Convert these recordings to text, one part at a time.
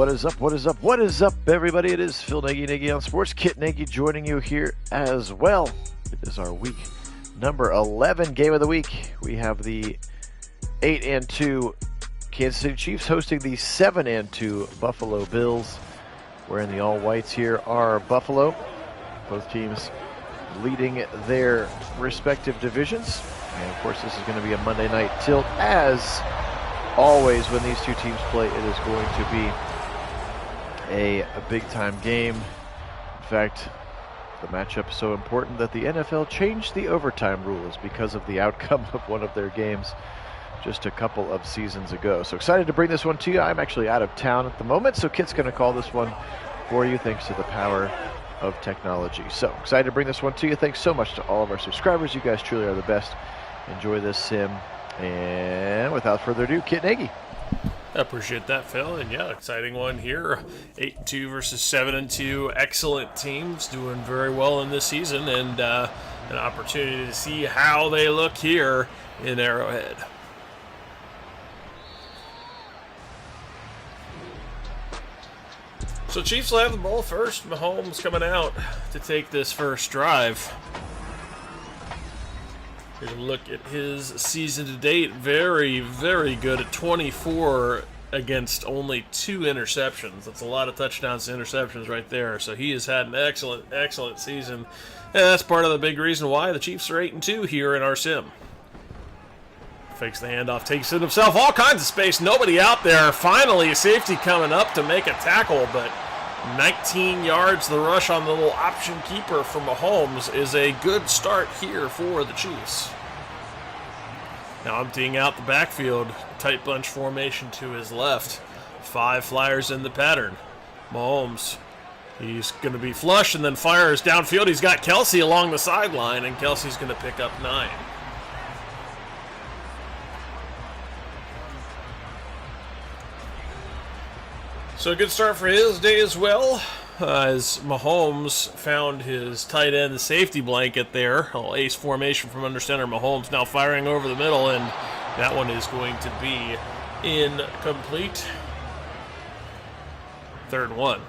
what is up, what is up, what is up, everybody? It is Phil Nagy on Sports. Kit Nagy joining you here as well. It is our week number 11 game of the week. We have the 8-2 Kansas City Chiefs hosting the 7-2 Buffalo Bills. Wearing the all-whites here are Buffalo. Both teams leading their respective divisions. And, of course, this is going to be a Monday night tilt. As always, when these two teams play, it is going to be a big-time game. In fact, the matchup is so important that the NFL changed the overtime rules because of the outcome of one of their games just a couple of seasons ago. So excited to bring this one to you. I'm actually out of town at the moment, so Kit's going to call this one for you thanks to the power of technology. So excited to bring this one to you. Thanks so much to all of our subscribers. You guys truly are the best. Enjoy this sim. And without further ado, Kit Nagy. I appreciate that, Phil. And yeah, exciting one here. 8-2 versus 7-2. Excellent teams doing very well in this season, and an opportunity to see how they look here in Arrowhead. So Chiefs will have the ball first. Mahomes coming out to take this first drive. Here's a look at his season to date. Very, very good at 24 against only 2 interceptions. That's a lot of touchdowns to interceptions right there. So he has had an excellent, excellent season. And that's part of the big reason why the Chiefs are 8-2 here in our sim. Fakes the handoff, takes it himself, all kinds of space, nobody out there. Finally, a safety coming up to make a tackle, but 19 yards. The rush on the little option keeper for Mahomes is a good start here for the Chiefs. Now emptying out the backfield, tight bunch formation to his left. 5 flyers in the pattern. Mahomes, he's going to be flush and then fires downfield. He's got Kelsey along the sideline, and Kelsey's going to pick up 9. So a good start for his day as well, as Mahomes found his tight end safety blanket there. A little ace formation from under center. Mahomes now firing over the middle, and that one is going to be incomplete. 3rd and 1.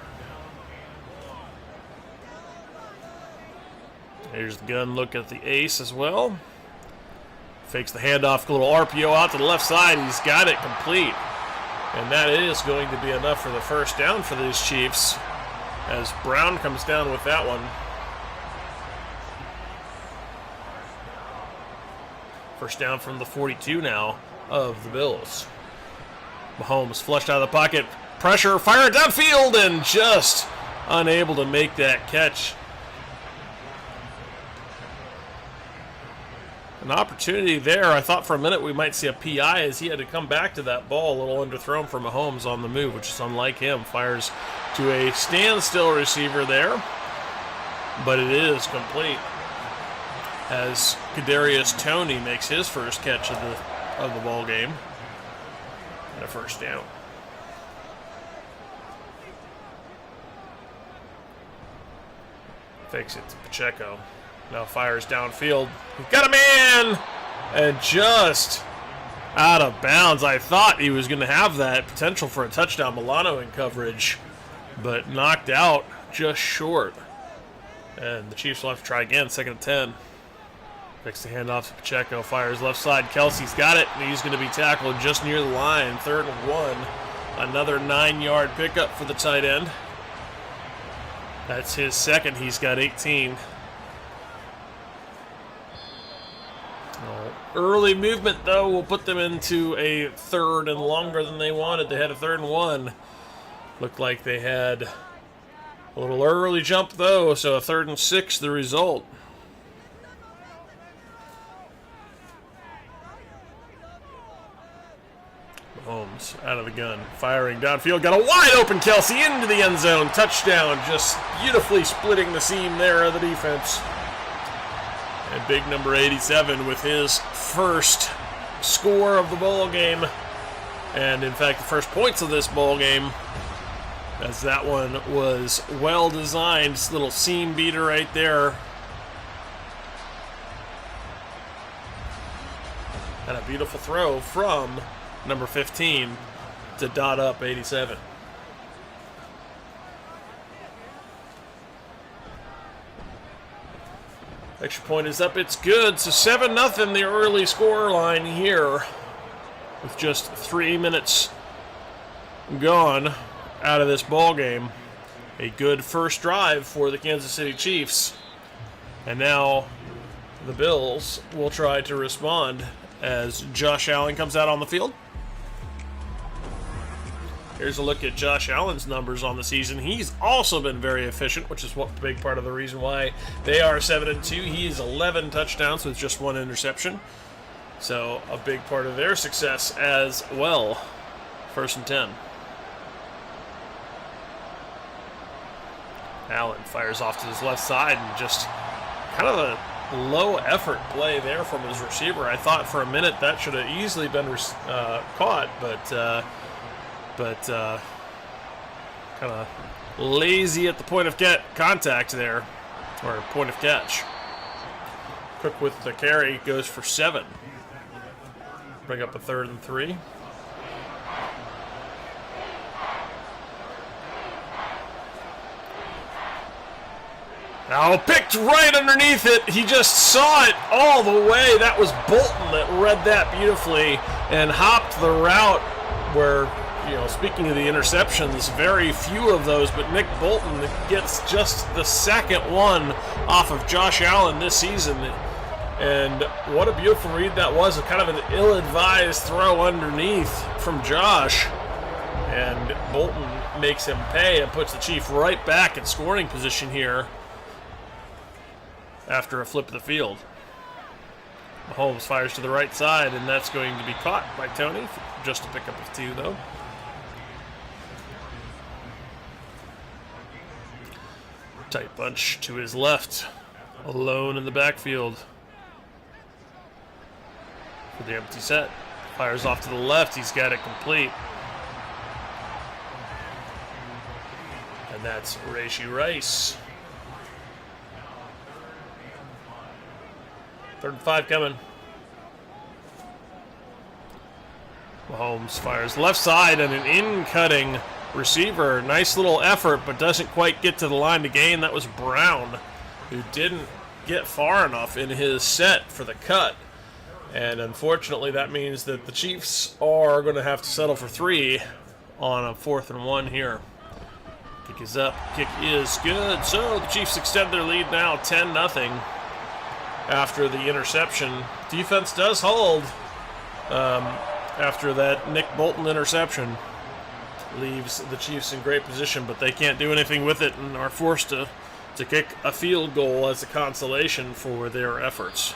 Here's the gun look at the ace as well. Fakes the handoff, a little RPO out to the left side. He's got it complete. And that is going to be enough for the first down for these Chiefs, as Brown comes down with that one. First down from the 42 now of the Bills. Mahomes flushed out of the pocket. Pressure, fire it downfield, and just unable to make that catch. An opportunity there. I thought for a minute we might see a PI as he had to come back to that ball. A little underthrown for Mahomes on the move, which is unlike him. Fires to a standstill receiver there, but it is complete as Kadarius Toney makes his first catch of the ball game and a first down. Fakes it to Pacheco. Now fires downfield. He's got a man! And just out of bounds. I thought he was going to have that potential for a touchdown. Milano in coverage, but knocked out just short. And the Chiefs will have to try again. 2nd and 10. Takes the handoff to Pacheco. Fires left side. Kelsey's got it. And he's going to be tackled just near the line. 3rd and 1. Another 9-yard pickup for the tight end. That's his second. He's got 18. Early movement, though, will put them into a 3rd and longer than they wanted. They had a 3rd and 1. Looked like they had a little early jump, though, so a 3rd and 6 the result. Mahomes out of the gun, firing downfield. Got a wide open Kelsey into the end zone. Touchdown, just beautifully splitting the seam there of the defense. And big number 87 with his first score of the ball game, and in fact the first points of this ball game, as that one was well designed. This little seam beater right there, and a beautiful throw from number 15 to dot up 87. Extra point is up. It's good. So 7-0 the early score line here with just 3 minutes gone out of this ball game. A good first drive for the Kansas City Chiefs. And now the Bills will try to respond as Josh Allen comes out on the field. Here's a look at Josh Allen's numbers on the season. He's also been very efficient, which is a big part of the reason why they are 7-2. He's 11 touchdowns with just 1 interception. So a big part of their success as well. 1st and 10. Allen fires off to his left side and just kind of a low effort play there from his receiver. I thought for a minute that should have easily been caught, but kind of lazy at the point of contact there, or point of catch. Cook with the carry goes for 7. Bring up a 3rd and 3. Now picked right underneath it. He just saw it all the way. That was Bolton that read that beautifully and hopped the route where, speaking of the interceptions, very few of those, but Nick Bolton gets just the second one off of Josh Allen this season. And what a beautiful read that was. Kind of an ill-advised throw underneath from Josh. And Bolton makes him pay and puts the Chief right back in scoring position here after a flip of the field. Mahomes fires to the right side, and that's going to be caught by Tony. Just a pickup of 2, though. Tight bunch to his left. Alone in the backfield for the empty set. Fires off to the left. He's got it complete. And that's Rashee Rice. 3rd and 5 coming. Mahomes fires left side and an in-cutting receiver. Nice little effort, but doesn't quite get to the line to gain. That was Brown, who didn't get far enough in his set for the cut. And unfortunately, that means that the Chiefs are going to have to settle for 3 on a 4th and 1 here. Kick is up. Kick is good. So the Chiefs extend their lead now 10-0 after the interception. Defense does hold after that Nick Bolton interception. Leaves the Chiefs in great position, but they can't do anything with it and are forced to kick a field goal as a consolation for their efforts.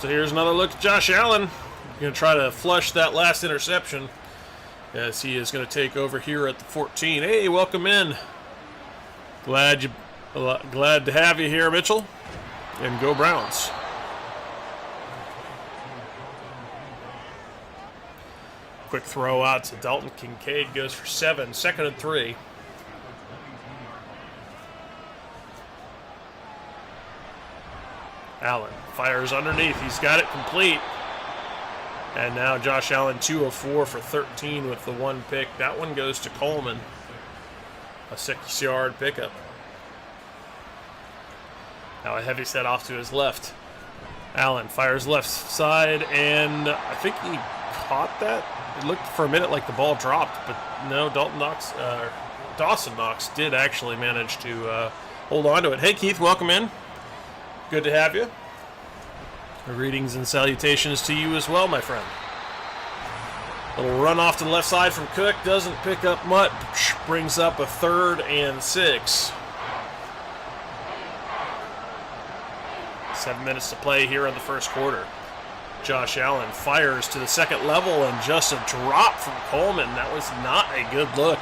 So here's another look at Josh Allen. Going to try to flush that last interception as he is going to take over here at the 14. Hey, welcome in. Glad to have you here, Mitchell. And go Browns. Quick throw out to Dalton Kincaid, goes for 7. 2nd and 3. Allen fires underneath. He's got it complete. And now Josh Allen 2 of 4 for 13 with the 1 pick. That one goes to Coleman. A 6-yard pickup. Now a heavy set off to his left. Allen fires left side, and I think he caught that. It looked for a minute like the ball dropped, but no, Dawson Knox did actually manage to hold on to it. Hey, Keith, welcome in. Good to have you. Greetings and salutations to you as well, my friend. Little run off to the left side from Cook. Doesn't pick up much. Brings up a 3rd and 6. 7 minutes to play here in the first quarter. Josh Allen fires to the second level and just a drop from Coleman. That was not a good look.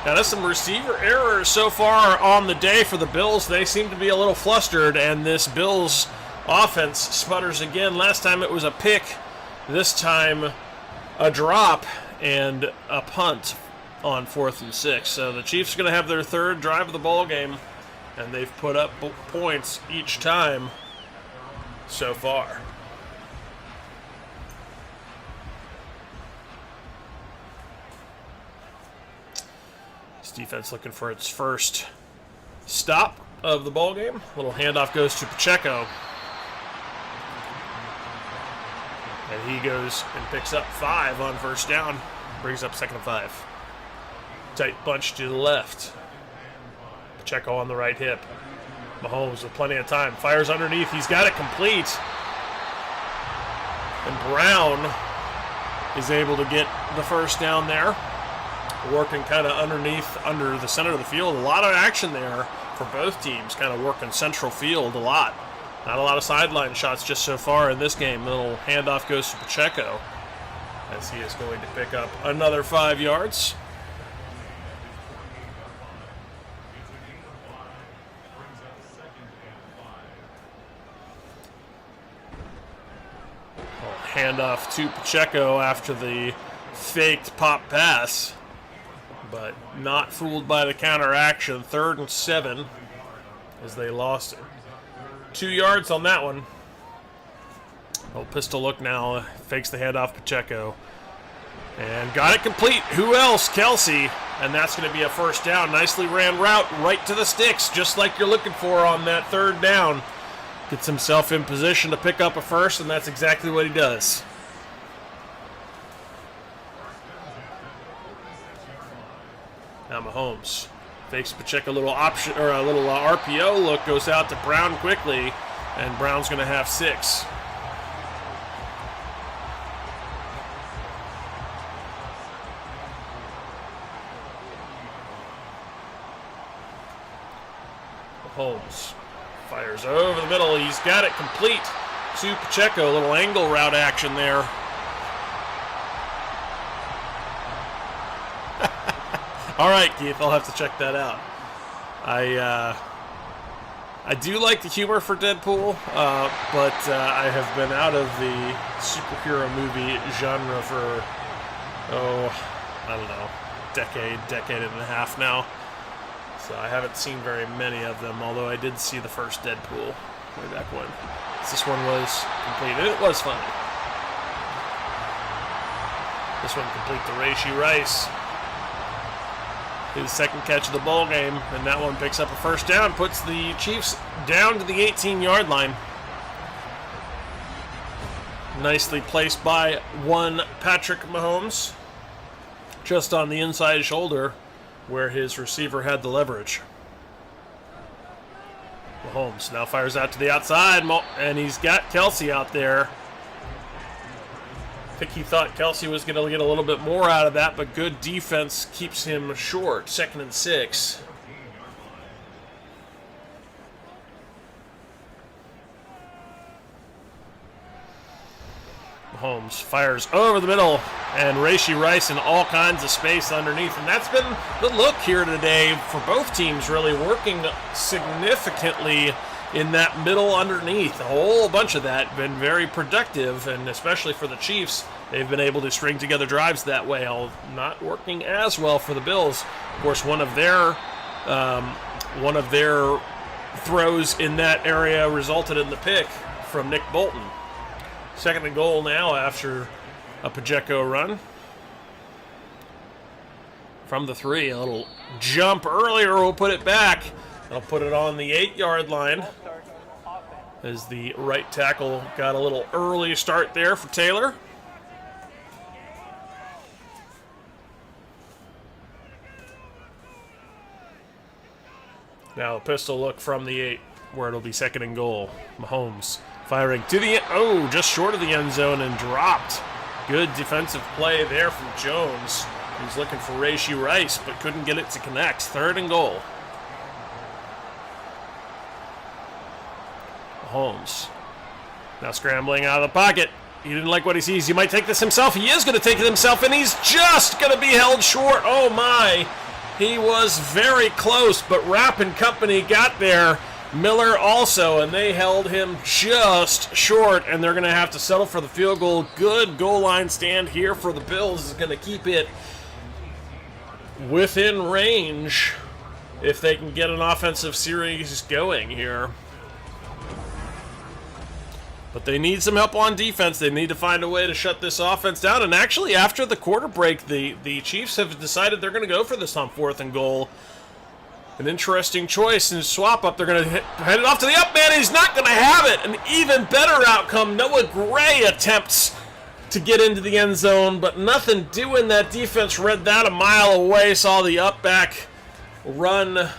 Now, there's some receiver errors so far on the day for the Bills. They seem to be a little flustered, and this Bills offense sputters again. Last time it was a pick. This time a drop and a punt on 4th and 6. So the Chiefs are going to have their 3rd drive of the ball game, and they've put up points each time so far. defense looking for its first stop of the ball game. Little handoff goes to Pacheco. And he goes and picks up 5 on first down. Brings up 2nd and 5. Tight bunch to the left. Pacheco on the right hip. Mahomes with plenty of time. Fires underneath. He's got it complete. And Brown is able to get the first down there. Working kind of underneath, under the center of the field. A lot of action there for both teams. Kind of working central field a lot. Not a lot of sideline shots just so far in this game. Little handoff goes to Pacheco as he is going to pick up another 5 yards. Handoff to Pacheco after the faked pop pass, but not fooled by the counter action. 3rd and 7 as they lost it. 2 yards on that one. Little pistol look now. Fakes the handoff Pacheco. And got it complete. Who else? Kelsey. And that's going to be a first down. Nicely ran route right to the sticks, just like you're looking for on that 3rd down. Gets himself in position to pick up a first, and that's exactly what he does. Now Mahomes fakes Pacheco, a little option or a little RPO look, goes out to Brown quickly, and Brown's going to have 6. Mahomes fires over the middle. He's got it complete to Pacheco. A little angle route action there. All right, Keith, I'll have to check that out. I do like the humor for Deadpool, but I have been out of the superhero movie genre for, I don't know, decade and a half now. So I haven't seen very many of them, although I did see the first Deadpool way back when. This one was complete, and it was funny. This one complete to Rashee Rice. His 2nd catch of the ball game, and that one picks up a first down, puts the Chiefs down to the 18-yard line. Nicely placed by one Patrick Mahomes, just on the inside shoulder, where his receiver had the leverage. Mahomes now fires out to the outside, and he's got Kelsey out there. I think he thought Kelsey was going to get a little bit more out of that, but good defense keeps him short. 2nd and 6. Mahomes fires over the middle, and Rashee Rice in all kinds of space underneath. And that's been the look here today for both teams, really working significantly in that middle underneath. A whole bunch of that been very productive, and especially for the Chiefs, they've been able to string together drives that way. Not working as well for the Bills. Of course, one of their throws in that area resulted in the pick from Nick Bolton. 2nd and goal now after a Pacheco run. From the 3, a little jump earlier will put it back. They'll put it on the 8-yard line as the right tackle got a little early start there for Taylor. Now a pistol look from the 8, where it'll be 2nd and goal. Mahomes firing to the just short of the end zone and dropped. Good defensive play there from Jones. He's looking for Rashee Rice, but couldn't get it to connect. 3rd and goal. Mahomes now scrambling out of the pocket. He didn't like what he sees. He might take this himself. He is going to take it himself, and he's just going to be held short. Oh, my. He was very close, but Rapp and company got there. Miller also, and they held him just short, and they're going to have to settle for the field goal. Good goal line stand here for the Bills. Is going to keep it within range if they can get an offensive series going here. But they need some help on defense. They need to find a way to shut this offense down. And actually, after the quarter break, the Chiefs have decided they're going to go for this on 4th and goal. An interesting choice in swap up. They're going to head it off to the up man. He's not going to have it. An even better outcome. Noah Gray attempts to get into the end zone, but nothing doing. That defense read that a mile away, saw the up back run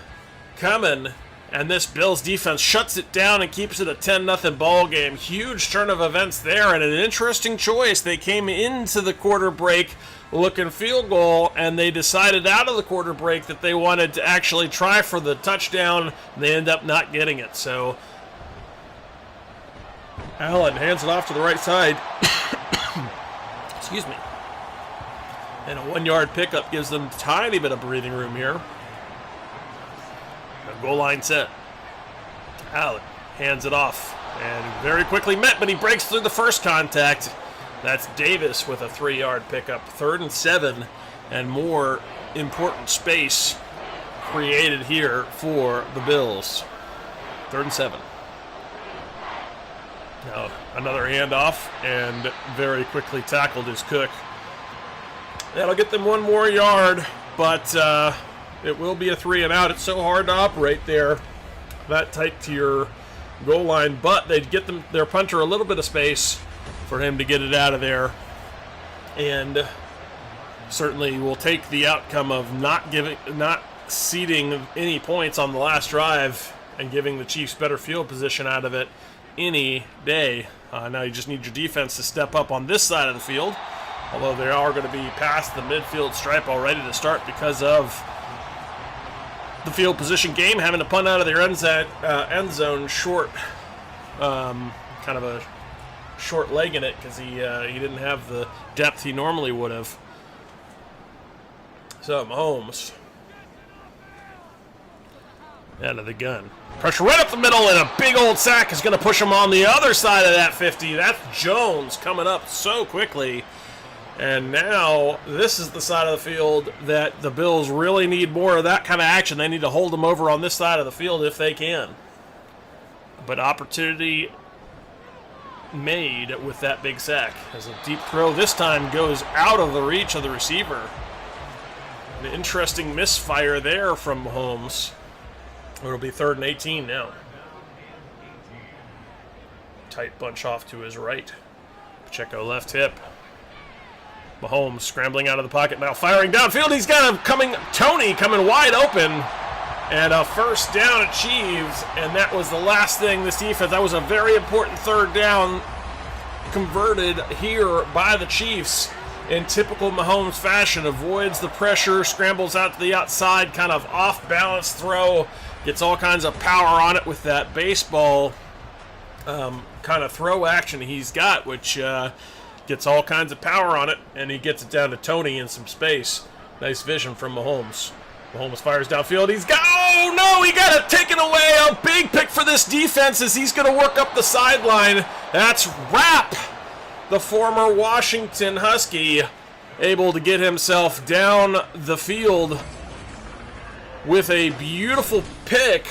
coming. And this Bills defense shuts it down and keeps it a 10-0 ball game. Huge turn of events there, and an interesting choice. They came into the quarter break looking field goal, and they decided out of the quarter break that they wanted to actually try for the touchdown. And they end up not getting it. So Allen hands it off to the right side. Excuse me. And a 1-yard pickup gives them a tiny bit of breathing room here. Goal line set. Allen hands it off. And very quickly met, but he breaks through the first contact. That's Davis with a 3-yard pickup. 3rd and 7, and more important space created here for the Bills. 3rd and 7. Now another handoff, and very quickly tackled is Cook. That'll get them 1 more yard, but it will be a 3 and out. It's so hard to operate there, that tight to your goal line, but they'd get their punter a little bit of space for him to get it out of there, and certainly will take the outcome of not ceding any points on the last drive and giving the Chiefs better field position out of it any day. Now you just need your defense to step up on this side of the field, although they are going to be past the midfield stripe already to start because of the field position game, having to punt out of their end zone short, kind of a short leg in it because he didn't have the depth he normally would have. So Mahomes out of the gun. Pressure right up the middle, and a big old sack is going to push him on the other side of that 50. That's Jones coming up so quickly. And now this is the side of the field that the Bills really need more of that kind of action. They need to hold them over on this side of the field if they can. But opportunity made with that big sack as a deep throw this time goes out of the reach of the receiver. An interesting misfire there from Mahomes. It'll be 3rd and 18 now. Tight bunch off to his right. Pacheco left hip. Mahomes scrambling out of the pocket now, firing downfield. He's got him Tony coming wide open, and a 1st down achieved. And that was the last thing this defense. That was a very important 3rd down converted here by the Chiefs in typical Mahomes fashion. Avoids the pressure, scrambles out to the outside, kind of off balance throw, gets all kinds of power on it with that baseball kind of throw action he's got, which gets all kinds of power on it, and he gets it down to Tony in some space. Nice vision from Mahomes. Mahomes fires downfield. He got it taken away. A big pick for this defense as he's going to work up the sideline. That's Rapp, the former Washington Husky, able to get himself down the field with a beautiful pick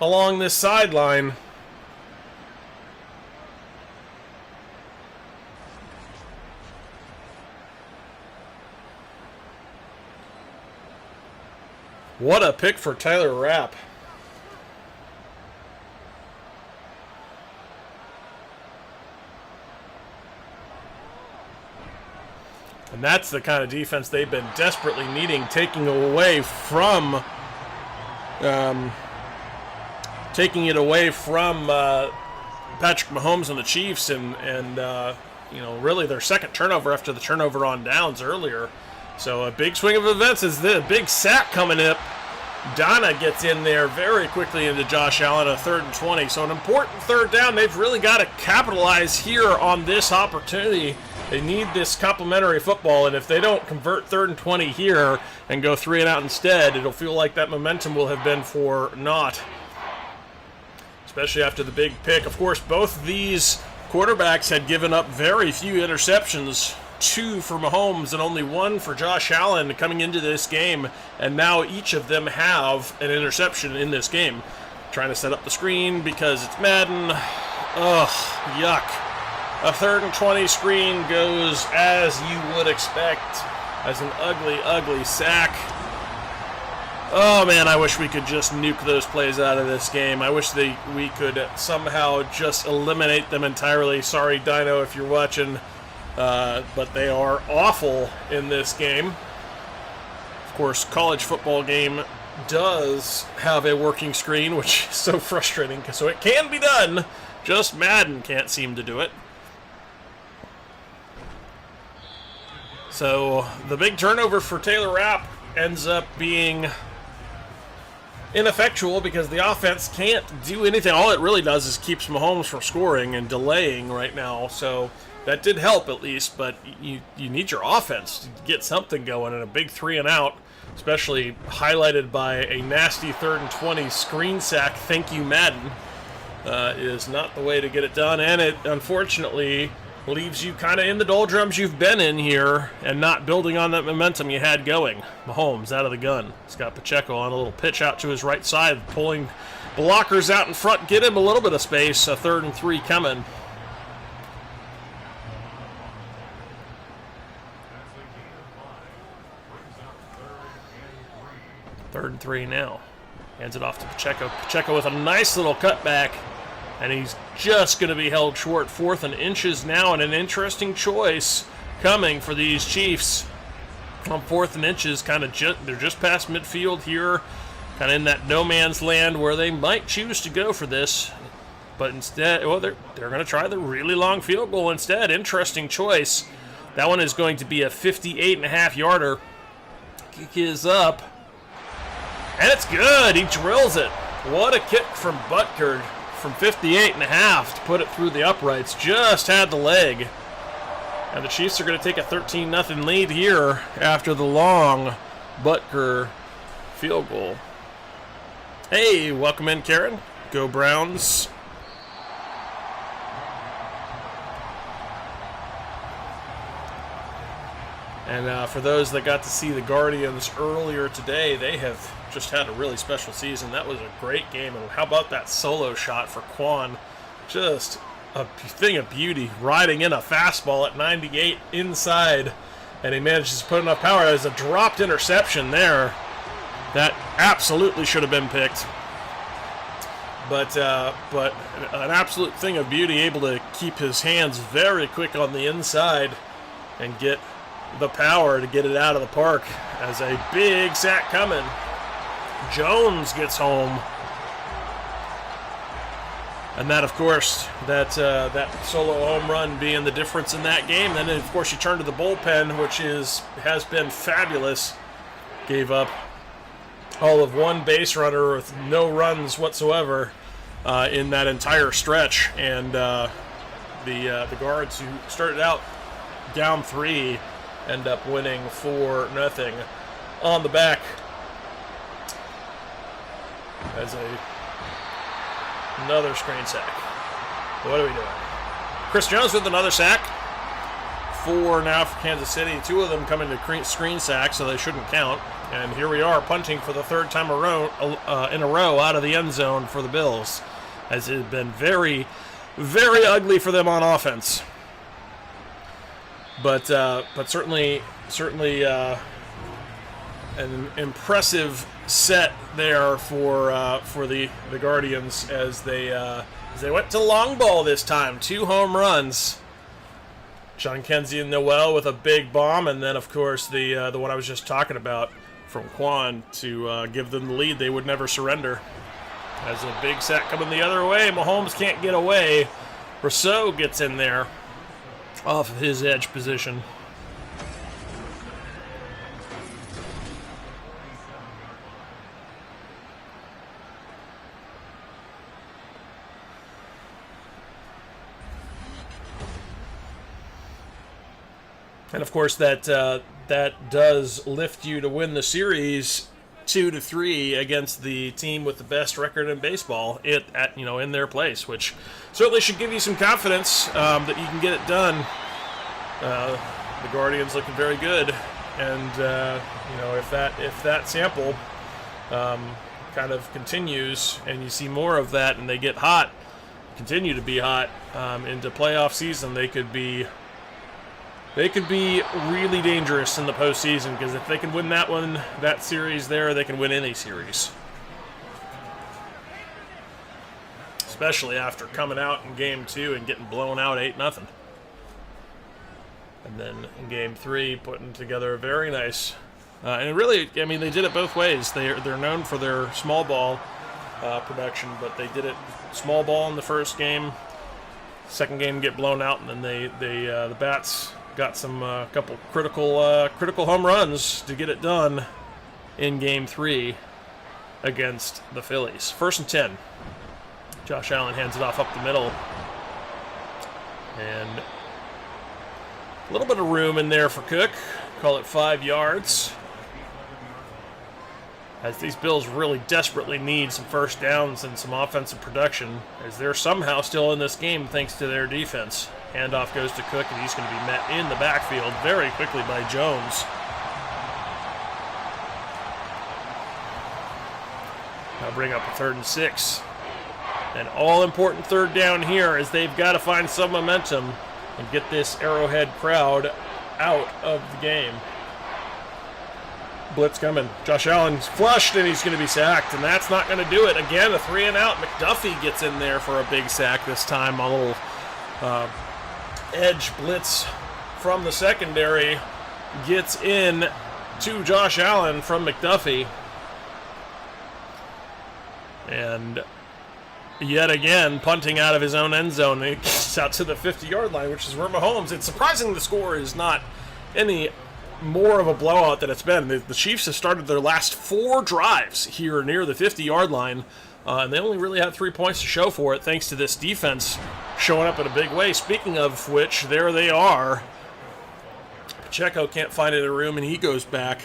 along this sideline. What a pick for Tyler Rapp. And that's the kind of defense they've been desperately needing, taking it away from Patrick Mahomes and the Chiefs, and really their second turnover after the turnover on downs earlier. So a big swing of events is the big sack coming up. Donna gets in there very quickly into Josh Allen, a 3rd and 20. So an important 3rd down. They've really got to capitalize here on this opportunity. They need this complimentary football, and if they don't convert 3rd and 20 here and go 3 and out instead, it'll feel like that momentum will have been for naught, especially after the big pick. Of course, both these quarterbacks had given up very few interceptions, 2 for Mahomes and only 1 for Josh Allen coming into this game, and now each of them have an interception in this game. Trying to set up the screen because it's Madden, Ugh, yuck. A 3rd and 20 screen goes as you would expect, as an ugly, ugly sack. Oh man, I wish we could just nuke those plays out of this game. I wish we could somehow just eliminate them entirely. Sorry, Dino, if you're watching, but they are awful in this game. Of course, college football game does have a working screen, which is so frustrating. So it can be done, just Madden can't seem to do it. So the big turnover for Taylor Rapp ends up being ineffectual because the offense can't do anything. All it really does is keeps Mahomes from scoring and delaying right now. So that did help at least, but you need your offense to get something going, and a big 3 and out, especially highlighted by a nasty 3rd and 20 screen sack. Thank you, Madden, is not the way to get it done, and it unfortunately leaves you kind of in the doldrums you've been in here and not building on that momentum you had going. Mahomes out of the gun. He's got Pacheco on a little pitch out to his right side, pulling blockers out in front, get him a little bit of space. A 3rd and 3 coming. Third and 3 now. Hands it off to Pacheco. Pacheco with a nice little cutback. And he's just going to be held short. 4th and inches now, and an interesting choice coming for these Chiefs. On 4th and inches, they're just past midfield here, kind of in that no man's land where they might choose to go for this. But instead, well, they're going to try the really long field goal instead. Interesting choice. That one is going to be a 58.5-yarder. Kick is up. And it's good. He drills it. What a kick from Butker. From 58.5 to put it through the uprights. Just had the leg. And the Chiefs are going to take a 13-0 lead here after the long Butker field goal. Hey, welcome in, Karen. Go Browns. And for those that got to see the Guardians earlier today, they have just had a really special season. That was a great game. And how about that solo shot for Quan? Just a thing of beauty, riding in a fastball at 98 inside, and he manages to put enough power. As a dropped interception there that absolutely should have been picked, but an absolute thing of beauty, able to keep his hands very quick on the inside and get the power to get it out of the park. As a big sack coming, Jones gets home. And that, of course, that solo home run being the difference in that game. Then, of course, you turn to the bullpen, which has been fabulous. Gave up all of one base runner with no runs whatsoever in that entire stretch. And the Guards, who started out down 3, end up winning 4-0 on the back. As another screen sack. What are we doing? Chris Jones with another sack. 4 now for Kansas City. 2 of them coming to screen sacks, so they shouldn't count. And here we are, punting for the 3rd time in a row out of the end zone for the Bills, as it has been very, very ugly for them on offense. But certainly an impressive set there for the Guardians as they went to long ball this time. 2 home runs. John Kenzie and Noel with a big bomb, and then of course the one I was just talking about from Quan to give them the lead. They would never surrender. As a big sack coming the other way, Mahomes can't get away. Rousseau gets in there off of his edge position. And of course, that does lift you to win the series 2-3 against the team with the best record in baseball in their place, which certainly should give you some confidence that you can get it done. The Guardians looking very good, and if that sample kind of continues and you see more of that and they get hot, continue to be hot into playoff season, they could be really dangerous in the postseason, because if they can win that series there, they can win any series. Especially after coming out in Game 2 and getting blown out 8-0. And then in Game 3, putting together a very nice... and really, I mean, they did it both ways. They're known for their small ball production, but they did it small ball in the first game. Second game get blown out, and then the Bats got some couple critical home runs to get it done in Game 3 against the Phillies. 1st and 10. Josh Allen hands it off up the middle. And a little bit of room in there for Cook. Call it 5 yards. As these Bills really desperately need some first downs and some offensive production, as they're somehow still in this game thanks to their defense. Handoff goes to Cook, and he's going to be met in the backfield very quickly by Jones. Now bring up a 3rd and 6. An all-important 3rd down here, as they've got to find some momentum and get this Arrowhead crowd out of the game. Blitz coming. Josh Allen's flushed, and he's going to be sacked, and that's not going to do it. Again, a 3-and-out. McDuffie gets in there for a big sack this time. A little edge blitz from the secondary gets in to Josh Allen from McDuffie. And yet again, punting out of his own end zone. He gets out to the 50-yard line, which is where Mahomes... It's surprising the score is not any more of a blowout than it's been. The Chiefs have started their last 4 drives here near the 50-yard line, and they only really had 3 points to show for it, thanks to this defense showing up in a big way. Speaking of which, there they are. Pacheco can't find it in a room, and he goes back.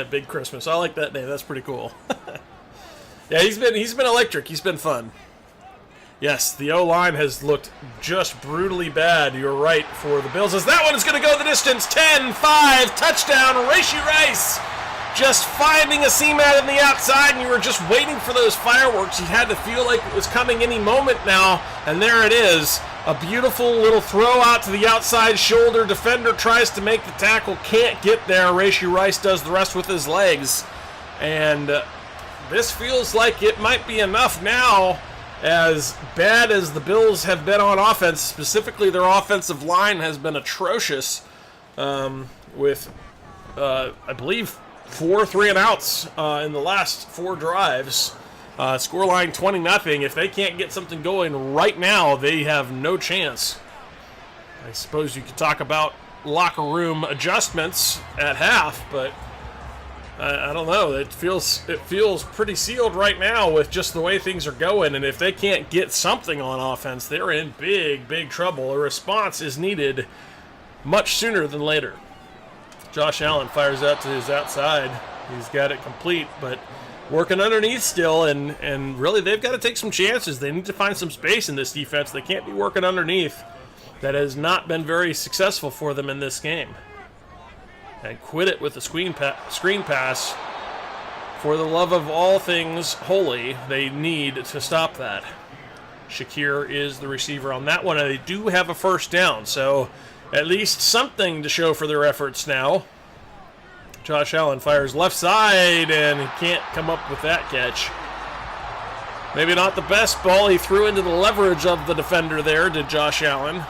Big Christmas. I like that name. That's pretty cool. Yeah, he's been electric. He's been fun. Yes, the O-line has looked just brutally bad. You're right for the Bills. As that one is going to go the distance. 10-5, touchdown, Rashee Rice. Just finding a seam out on the outside, and you were just waiting for those fireworks. You had to feel like it was coming any moment now, and there it is. A beautiful little throw out to the outside shoulder. Defender tries to make the tackle, can't get there. Rashee Rice does the rest with his legs. And this feels like it might be enough now. As bad as the Bills have been on offense, specifically their offensive line has been atrocious, with, I believe, 4 3-and-outs in the last 4 drives. Scoreline 20-0. If they can't get something going right now, they have no chance. I suppose you could talk about locker room adjustments at half, but I don't know. It feels pretty sealed right now with just the way things are going, and if they can't get something on offense, they're in big trouble. A response is needed much sooner than later. Josh Allen fires out to his outside. He's got it complete, but working underneath still, and really they've got to take some chances. They need to find some space in this defense. They can't be working underneath. That has not been very successful for them in this game. And quit it with the screen pass. For the love of all things holy, they need to stop that. Shakir is the receiver on that one, and they do have a first down, so at least something to show for their efforts now. Josh Allen fires left side, and he can't come up with that catch. Maybe not the best ball he threw into the leverage of the defender there, did Josh Allen.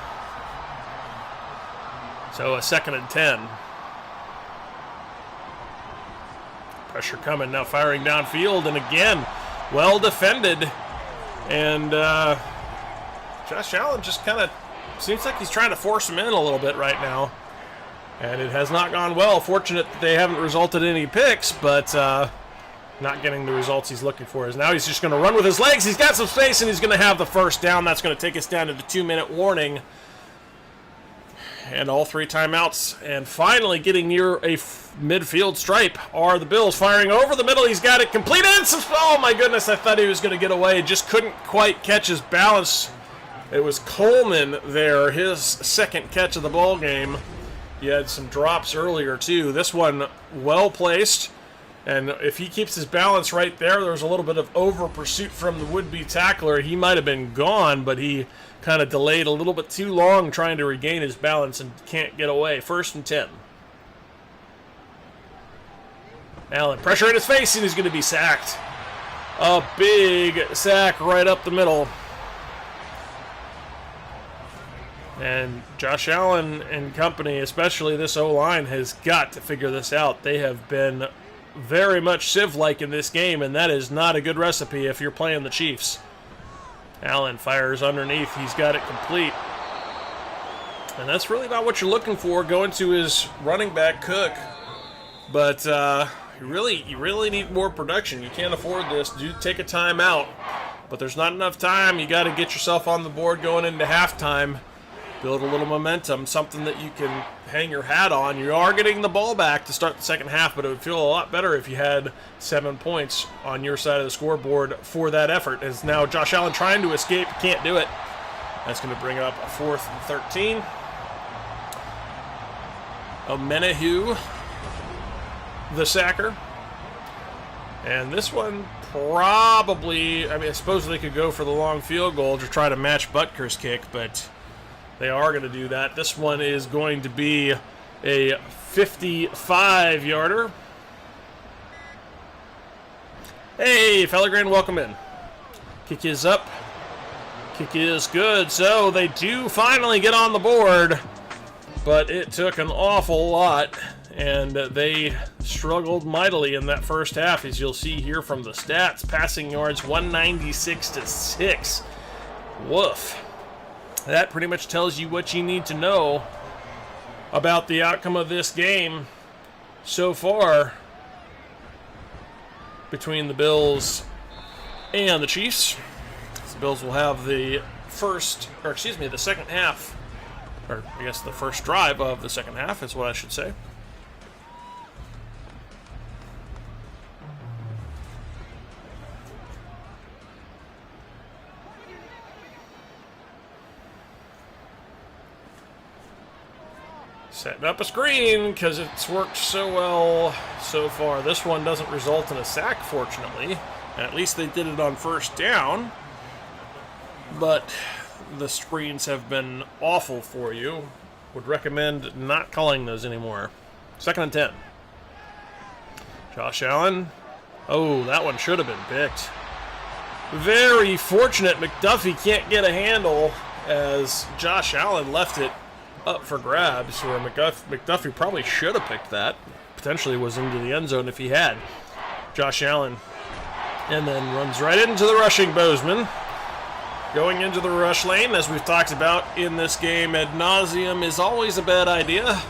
So a 2nd and 10. Pressure coming, now firing downfield, and again, well defended. And Josh Allen just kind of seems like he's trying to force him in a little bit right now. And it has not gone well. Fortunate that they haven't resulted in any picks, but not getting the results he's looking for. Is now he's just going to run with his legs. He's got some space, and he's going to have the first down. That's going to take us down to the 2-minute warning. And all 3 timeouts. And finally getting near a midfield stripe are the Bills, firing over the middle. He's got it complete. And oh my goodness, I thought he was going to get away. Just couldn't quite catch his balance. It was Coleman there, his 2nd catch of the ball game. He had some drops earlier too. This one well placed, And if he keeps his balance right there, there's a little bit of over pursuit from the would-be tackler. He might have been gone, but he kind of delayed a little bit too long trying to regain his balance and can't get away. 1st and 10. Allen, pressure in his face, and he's going to be sacked. A big sack right up the middle. And Josh Allen and company, especially this O-line, has got to figure this out. They have been very much Civ-like in this game, and that is not a good recipe if you're playing the Chiefs. Allen fires underneath. He's got it complete. And that's really about what you're looking for going to his running back, Cook. But you really need more production. You can't afford this. Do take a timeout. But there's not enough time. You got to get yourself on the board going into halftime. Build a little momentum, something that you can hang your hat on. You are getting the ball back to start the second half, but it would feel a lot better if you had 7 points on your side of the scoreboard for that effort. As now Josh Allen trying to escape, can't do it. That's going to bring up a 4th and 13. Omenahu, the sacker. And this one probably, I suppose they could go for the long field goal to try to match Butker's kick, but they are going to do that. This one is going to be a 55-yarder. Hey, Fellegren, welcome in. Kick is up. Kick is good. So they do finally get on the board, but it took an awful lot, and they struggled mightily in that first half, as you'll see here from the stats. Passing yards, 196 to 6. Woof. That pretty much tells you what you need to know about the outcome of this game so far between the Bills and the Chiefs. The Bills will have the second half, or I guess the first drive of the second half is what I should say. Setting up a screen because it's worked so well so far. This one doesn't result in a sack, fortunately. At least they did it on first down. But the screens have been awful for you. Would recommend not calling those anymore. 2nd and 10. Josh Allen. Oh, that one should have been picked. Very fortunate McDuffie can't get a handle as Josh Allen left it up for grabs, where McDuffie probably should have picked that. Potentially was into the end zone if he had. Josh Allen. And then runs right into the rushing Bozeman. Going into the rush lane, as we've talked about in this game ad nauseum, is always a bad idea.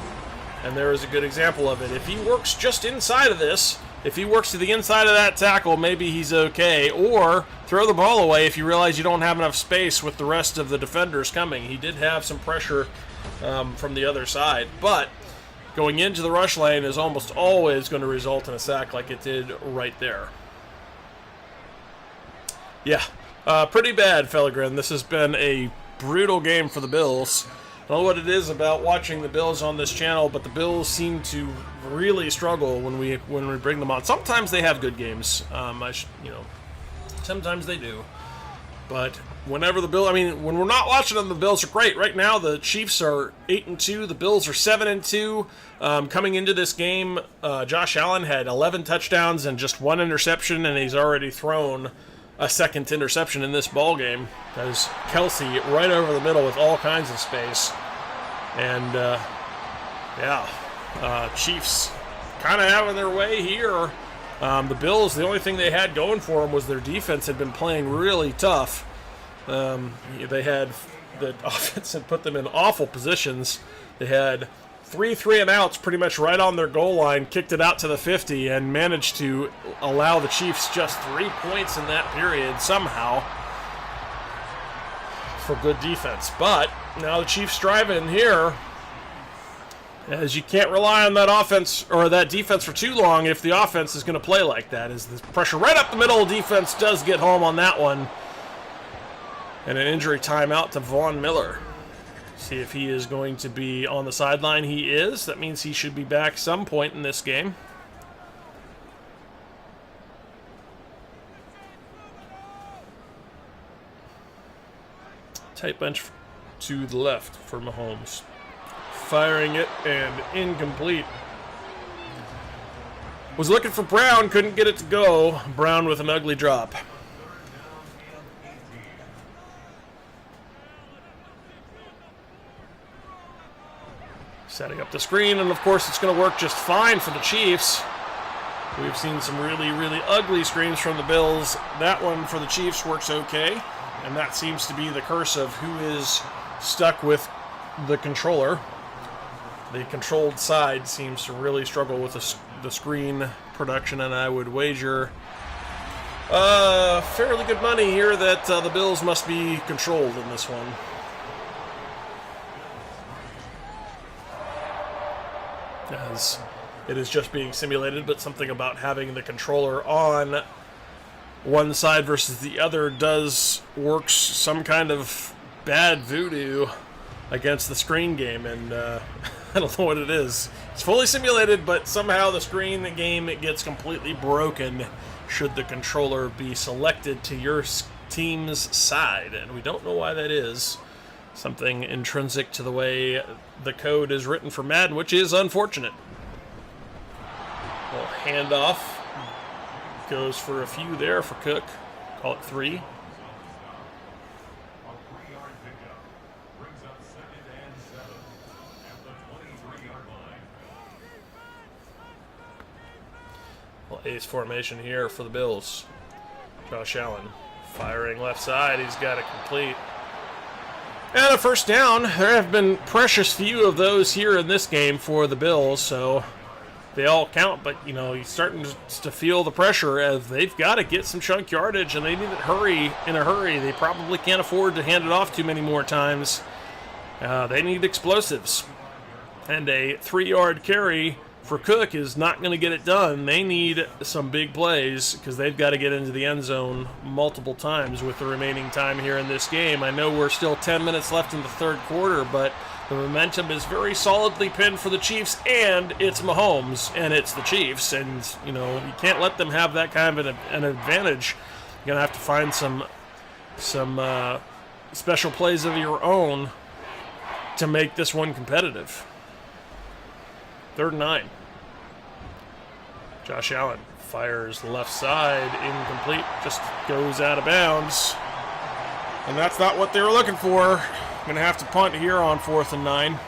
And there is a good example of it. If he works just inside of this, if he works to the inside of that tackle, maybe he's okay. Or throw the ball away if you realize you don't have enough space with the rest of the defenders coming. He did have some pressure from the other side, but going into the rush lane is almost always going to result in a sack like it did right there. Yeah, pretty bad, Fellegren. This has been a brutal game for the Bills. I don't know what it is about watching the Bills on this channel, but the Bills seem to really struggle when we bring them on. Sometimes they have good games. Sometimes they do. But whenever the Bills, when we're not watching them, the Bills are great. Right now, the Chiefs are 8-2. The Bills are 7-2. Coming into this game, Josh Allen had 11 touchdowns and just 1 interception, and he's already thrown a second interception in this ball game. There's Kelsey right over the middle with all kinds of space. And, Chiefs kind of having their way here. The Bills, the only thing they had going for them was their defense had been playing really tough. They had, the offense had put them in awful positions. They had 3 3-and-outs pretty much right on their goal line, kicked it out to the 50, and managed to allow the Chiefs just 3 points in that period somehow for good defense. But now the Chiefs driving here, as you can't rely on that offense or that defense for too long if the offense is going to play like that. As the pressure right up the middle, defense does get home on that one. And an injury timeout to Vaughn Miller. See if he is going to be on the sideline. He is. That means he should be back some point in this game. Tight bunch to the left for Mahomes. Firing it and incomplete. Was looking for Brown, couldn't get it to go. Brown with an ugly drop. Setting up the screen, and of course it's going to work just fine for the Chiefs. We've seen some really, really ugly screens from the Bills. That one for the Chiefs works okay, and that seems to be the curse of who is stuck with the controller. The controlled side seems to really struggle with the screen production, and I would wager fairly good money here that the Bills must be controlled in this one. As it is just being simulated, but something about having the controller on one side versus the other does work some kind of bad voodoo against the screen game, and I don't know what it is. It's fully simulated, but somehow the screen game gets completely broken should the controller be selected to your team's side, and we don't know why that is. Something intrinsic to the way the code is written for Madden, which is unfortunate. Well, handoff goes for a few there for Cook. Call it 3. Well, ace formation here for the Bills. Josh Allen firing left side. He's got it complete. And a first down. There have been precious few of those here in this game for the Bills, so they all count. But, you know, you're starting to feel the pressure as they've got to get some chunk yardage, and they need it in a hurry. They probably can't afford to hand it off too many more times. They need explosives. And a 3-yard carry for Cook is not going to get it done. They need some big plays because they've got to get into the end zone multiple times with the remaining time here in this game. I know we're still 10 minutes left in the third quarter, but the momentum is very solidly pinned for the Chiefs, and it's Mahomes, and it's the Chiefs, and you know you can't let them have that kind of an advantage. You're going to have to find some special plays of your own to make this one competitive. 3rd and 9. Josh Allen fires left side, incomplete, just goes out of bounds. And that's not what they were looking for. Going to have to punt here on 4th and 9.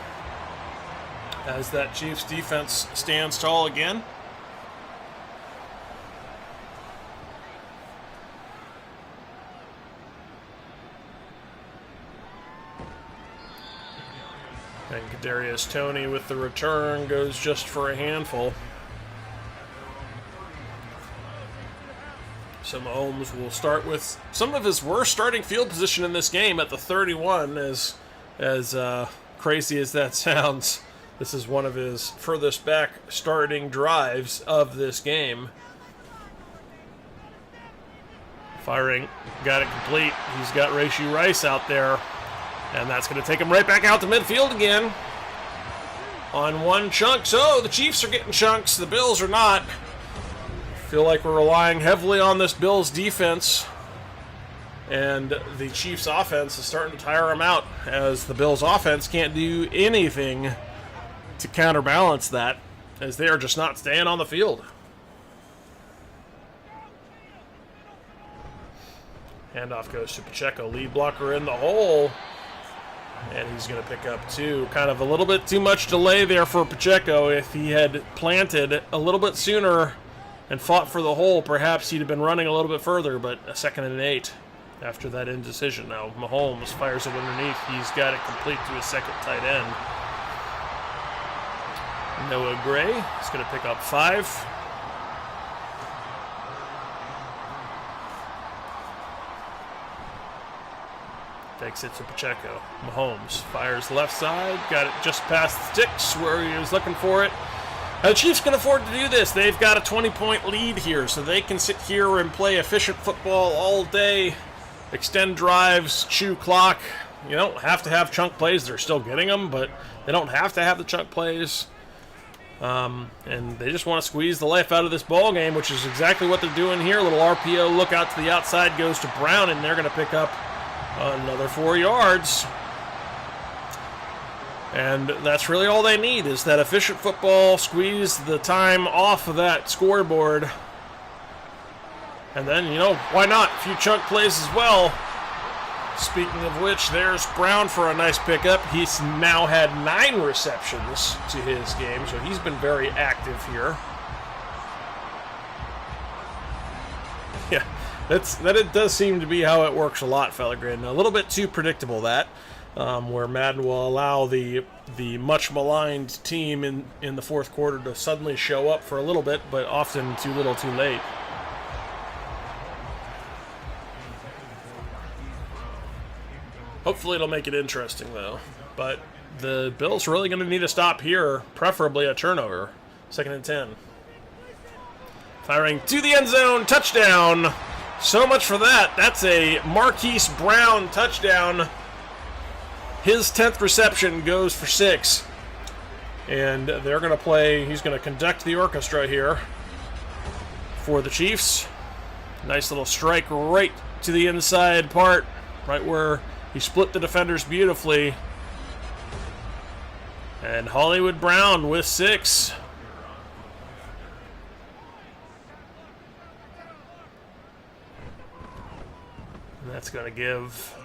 As that Chiefs defense stands tall again. And Kadarius Toney with the return goes just for a handful. So Mahomes will start with some of his worst starting field position in this game at the 31. As crazy as that sounds, this is one of his furthest back starting drives of this game. Firing, got it complete. He's got Rashee Rice out there. And that's going to take him right back out to midfield again on one chunk. So the Chiefs are getting chunks. The Bills are not. Feel like we're relying heavily on this Bills defense. And the Chiefs offense is starting to tire them out as the Bills offense can't do anything to counterbalance that as they are just not staying on the field. Handoff goes to Pacheco. Lead blocker in the hole. And he's going to pick up 2. Kind of a little bit too much delay there for Pacheco. If he had planted a little bit sooner and fought for the hole, perhaps he'd have been running a little bit further, but a 2nd and 8 after that indecision. Now Mahomes fires it underneath. He's got it complete to his second tight end. Noah Gray is going to pick up 5. Takes it to Pacheco. Mahomes fires left side. Got it just past the sticks where he was looking for it. The Chiefs can afford to do this. They've got a 20-point lead here, so they can sit here and play efficient football all day, extend drives, chew clock. You don't have to have chunk plays. They're still getting them, but they don't have to have the chunk plays. And they just want to squeeze the life out of this ball game, which is exactly what they're doing here. A little RPO look out to the outside goes to Brown, and they're going to pick up Another 4 yards. And that's really all they need is that efficient football, squeeze the time off of that scoreboard. And then, why not? A few chunk plays as well. Speaking of which, there's Brown for a nice pickup. He's now had 9 receptions to his game, so he's been very active here. Yeah, it does seem to be how it works a lot, Fellegren. A little bit too predictable, that. Where Madden will allow the much maligned team in the fourth quarter to suddenly show up for a little bit, but often too little too late. Hopefully it'll make it interesting, though. But the Bills are really going to need a stop here, preferably a turnover. 2nd and 10. Firing to the end zone, touchdown. So much for that. That's a Marquise Brown touchdown. His 10th reception goes for 6. And they're going to play, he's going to conduct the orchestra here for the Chiefs. Nice little strike right to the inside part, right where he split the defenders beautifully. And Hollywood Brown with 6. And that's going to give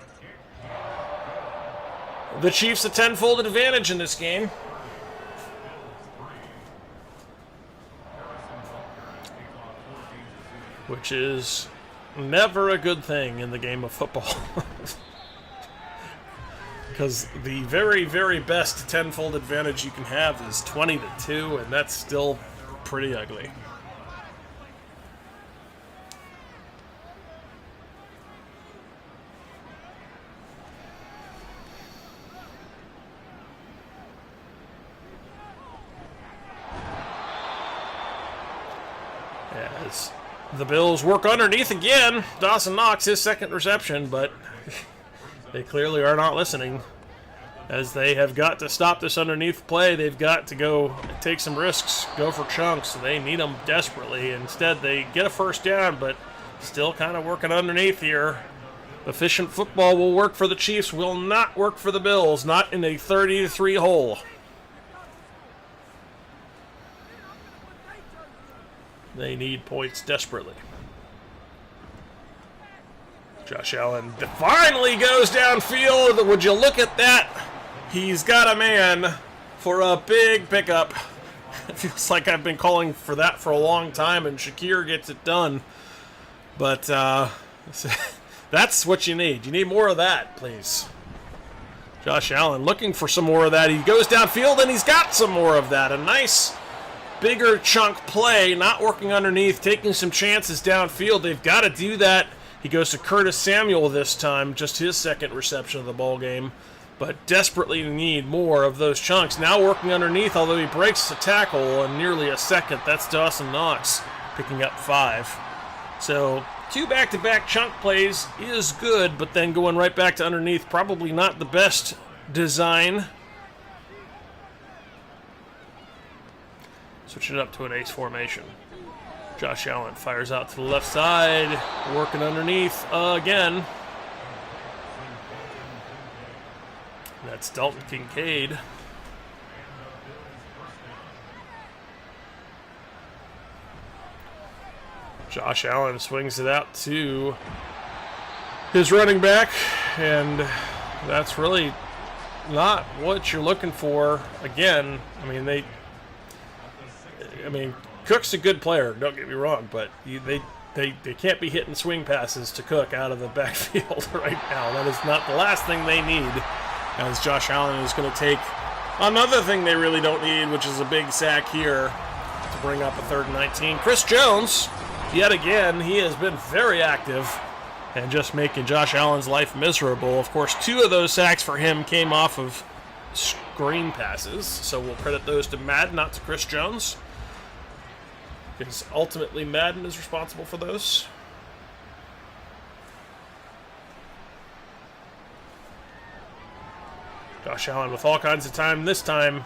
the Chiefs a 10-fold advantage in this game. Which is never a good thing in the game of football. Because the very, very best 10-fold advantage you can have is 20-2, and that's still pretty ugly. As the Bills work underneath again, Dawson Knox, his 2nd reception, but they clearly are not listening, as they have got to stop this underneath play. They've got to go take some risks, go for chunks. They need them desperately. Instead, they get a 1st down, but still kind of working underneath here. Efficient football will work for the Chiefs, will not work for the Bills, not in a 30-3 hole. They need points desperately. Josh Allen finally goes downfield. Would you look at that? He's got a man for a big pickup. It feels like I've been calling for that for a long time, and Shakir gets it done. But that's what you need. You need more of that, please. Josh Allen looking for some more of that. He goes downfield, and he's got some more of that. A nice bigger chunk play, not working underneath, taking some chances downfield. They've got to do that. He goes to Curtis Samuel this time, just his 2nd reception of the ball game, but desperately need more of those chunks. Now working underneath, although he breaks a tackle in nearly a 2nd. That's Dawson Knox picking up 5. So 2 back-to-back chunk plays is good, but then going right back to underneath, probably not the best design. Switch it up to an ace formation. Josh Allen fires out to the left side, working underneath again. That's Dalton Kincaid. Josh Allen swings it out to his running back, and that's really not what you're looking for. Again, I mean, Cook's a good player, don't get me wrong, but they can't be hitting swing passes to Cook out of the backfield right now. That is not the last thing they need, as Josh Allen is going to take another thing they really don't need, which is a big sack here to bring up a 3rd and 19. Chris Jones, yet again, he has been very active and just making Josh Allen's life miserable. Of course, 2 of those sacks for him came off of screen passes, so we'll credit those to Madden, not to Chris Jones, because ultimately Madden is responsible for those. Josh Allen with all kinds of time. This time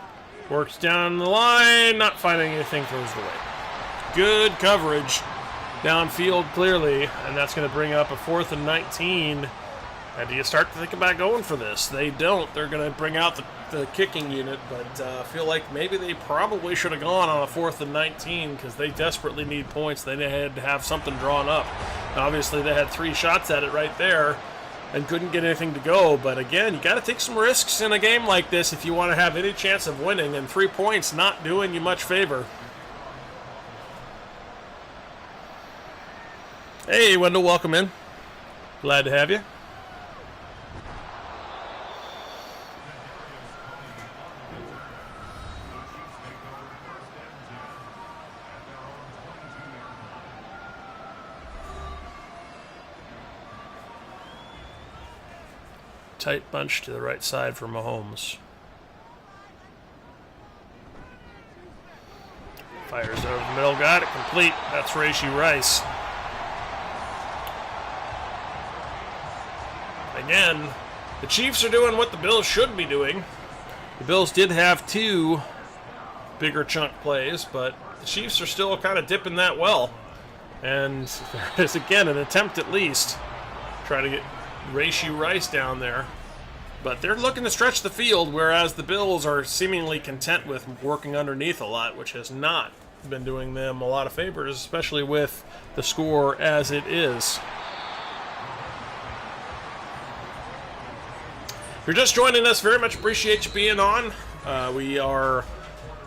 works down the line, not finding anything, throws it away. Good coverage downfield clearly, and that's going to bring up a 4th and 19 And do you start to think about going for this? They don't. They're going to bring out the kicking unit, but I feel like maybe they probably should have gone on a 4th and 19 because they desperately need points. They had to have something drawn up. Obviously, they had 3 shots at it right there and couldn't get anything to go. But again, you got to take some risks in a game like this if you want to have any chance of winning, and 3 points not doing you much favor. Hey, Wendell, welcome in. Glad to have you. Tight bunch to the right side for Mahomes. Fires over the middle, got it complete. That's Rashee Rice. Again, the Chiefs are doing what the Bills should be doing. The Bills did have 2 bigger chunk plays, but the Chiefs are still kind of dipping that well. And there is, again, an attempt at least to try to get Rashee Rice down there. But they're looking to stretch the field, whereas the Bills are seemingly content with working underneath a lot, which has not been doing them a lot of favors, especially with the score as it is. If you're just joining us, very much appreciate you being on. We are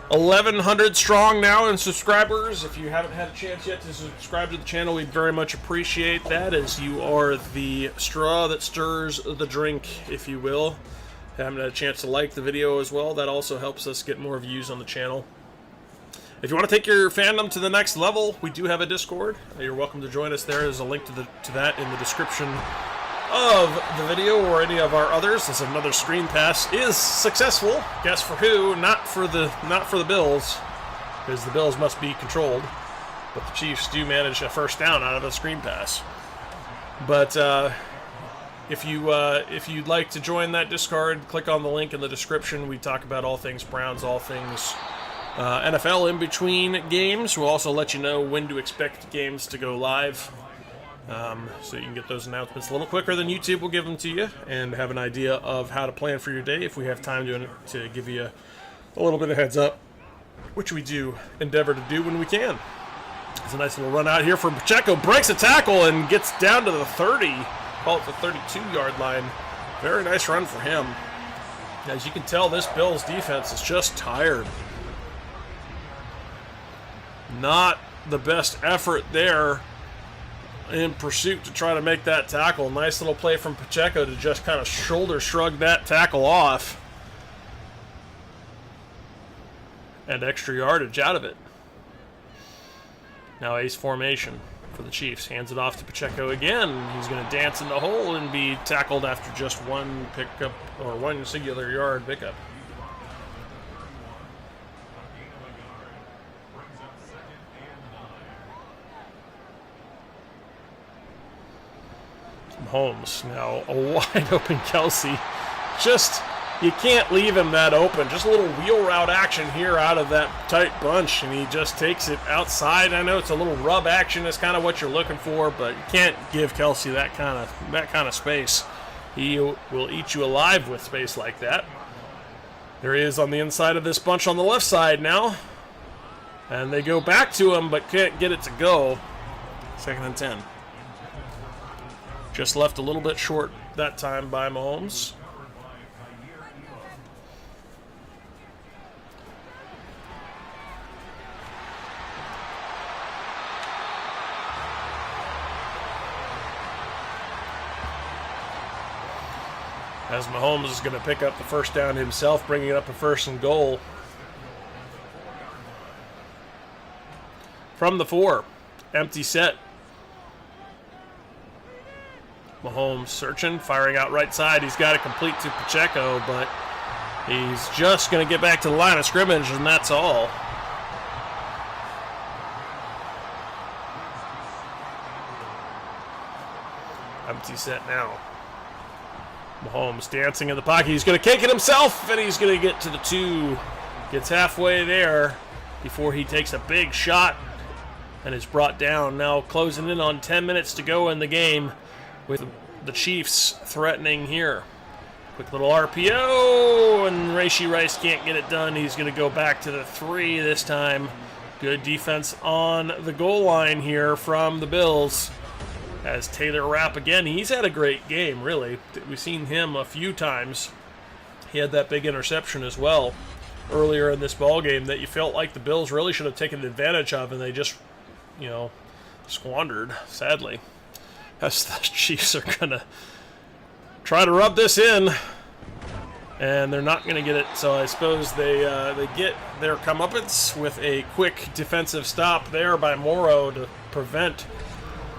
1,100 strong now in subscribers. If you haven't had a chance yet to subscribe to the channel, we'd very much appreciate that, as you are the straw that stirs the drink, if you will. Haven't had a chance to like the video as well. That also helps us get more views on the channel. If you want to take your fandom to the next level, we do have a Discord. You're welcome to join us there. There's a link to that in the description of the video, or any of our others. As another screen pass is successful. Guess for who? Not for the Bills, because the Bills must be controlled. But the Chiefs do manage a first down out of a screen pass. But if you'd like to join that Discord, click on the link in the description. We talk about all things Browns, all things NFL in between games. We'll also let you know when to expect games to go live. So you can get those announcements a little quicker than YouTube will give them to you, and have an idea of how to plan for your day if we have time to give you a little bit of heads up, which we do endeavor to do when we can. It's a nice little run out here from Pacheco. Breaks a tackle and gets down to the 30, call it the 32-yard line. Very nice run for him. As you can tell, this Bills defense is just tired. Not the best effort there in pursuit to try to make that tackle. Nice little play from Pacheco to just kind of shoulder shrug that tackle off. And extra yardage out of it. Now ace formation for the Chiefs. Hands it off to Pacheco again. He's going to dance in the hole and be tackled after just one pickup, or one singular yard pickup. Mahomes now a wide open Kelsey. Just, you can't leave him that open. Just a little wheel route action here out of that tight bunch, and he just takes it outside. I know it's a little rub action is kind of what you're looking for, but you can't give Kelsey that kind of space. He will eat you alive with space like that. There he is on the inside of this bunch on the left side now, and they go back to him but can't get it to go. 2nd and 10. Just left a little bit short that time by Mahomes. As Mahomes is going to pick up the first down himself, bringing it up a 1st and goal. From the 4, empty set. Mahomes searching, firing out right side. He's got it complete to Pacheco, but he's just going to get back to the line of scrimmage, and that's all. Empty set now. Mahomes dancing in the pocket. He's going to kick it himself, and he's going to get to the 2. Gets halfway there before he takes a big shot and is brought down. Now closing in on 10 minutes to go in the game, with the Chiefs threatening here. Quick little RPO, and Rashee Rice can't get it done. He's going to go back to the 3 this time. Good defense on the goal line here from the Bills. As Taylor Rapp again, he's had a great game, really. We've seen him a few times. He had that big interception as well earlier in this ball game that you felt like the Bills really should have taken advantage of, and they just, squandered, sadly. As the Chiefs are going to try to rub this in, and they're not going to get it, so I suppose they get their comeuppance with a quick defensive stop there by Morrow to prevent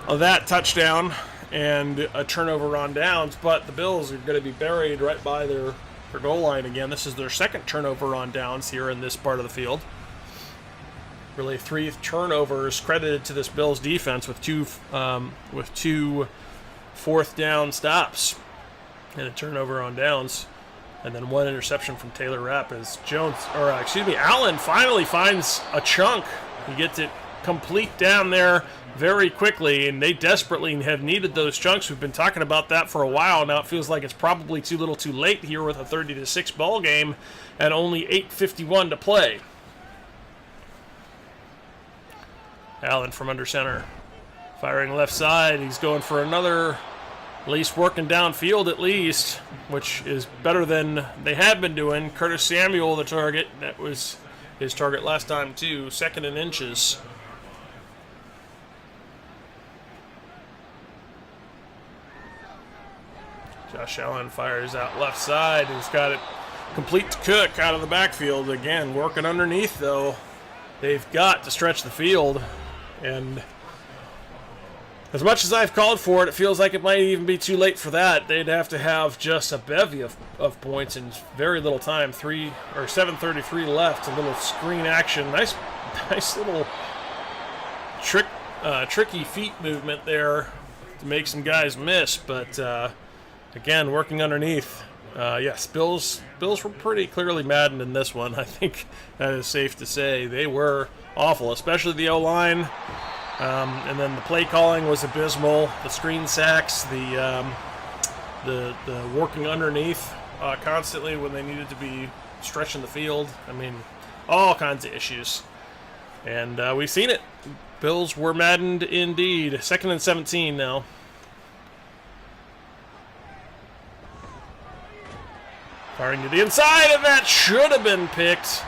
that touchdown and a turnover on downs, but the Bills are going to be buried right by their goal line again. This is their second turnover on downs here in this part of the field. Really 3 turnovers credited to this Bills defense with two 4th down stops and a turnover on downs, and then 1 interception from Taylor Rapp as Allen finally finds a chunk. He gets it complete down there very quickly, and they desperately have needed those chunks. We've been talking about that for a while now. It feels like it's probably too little too late here with a 30-6 ball game and only 8:51 to play. Allen from under center, firing left side. He's going for another, at least working downfield at least, which is better than they had been doing. Curtis Samuel, the target. That was his target last time too. 2nd and inches. Josh Allen fires out left side. He's got it complete to Cook out of the backfield. Again, working underneath, though. They've got to stretch the field. And as much as I've called for it, it feels like it might even be too late for that. They'd have to have just a bevy of points in very little time. 7:33 left. A little screen action. Nice little tricky feet movement there to make some guys miss, but again, working underneath. Yes, Bills were pretty clearly maddened in this one. I think that is safe to say. They were awful, especially the O-line. And then the play calling was abysmal. The screen sacks, the working underneath constantly when they needed to be stretching the field. I mean, all kinds of issues. And we've seen it. Bills were maddened indeed. 2nd and 17 now. Firing to the inside, and that should have been picked.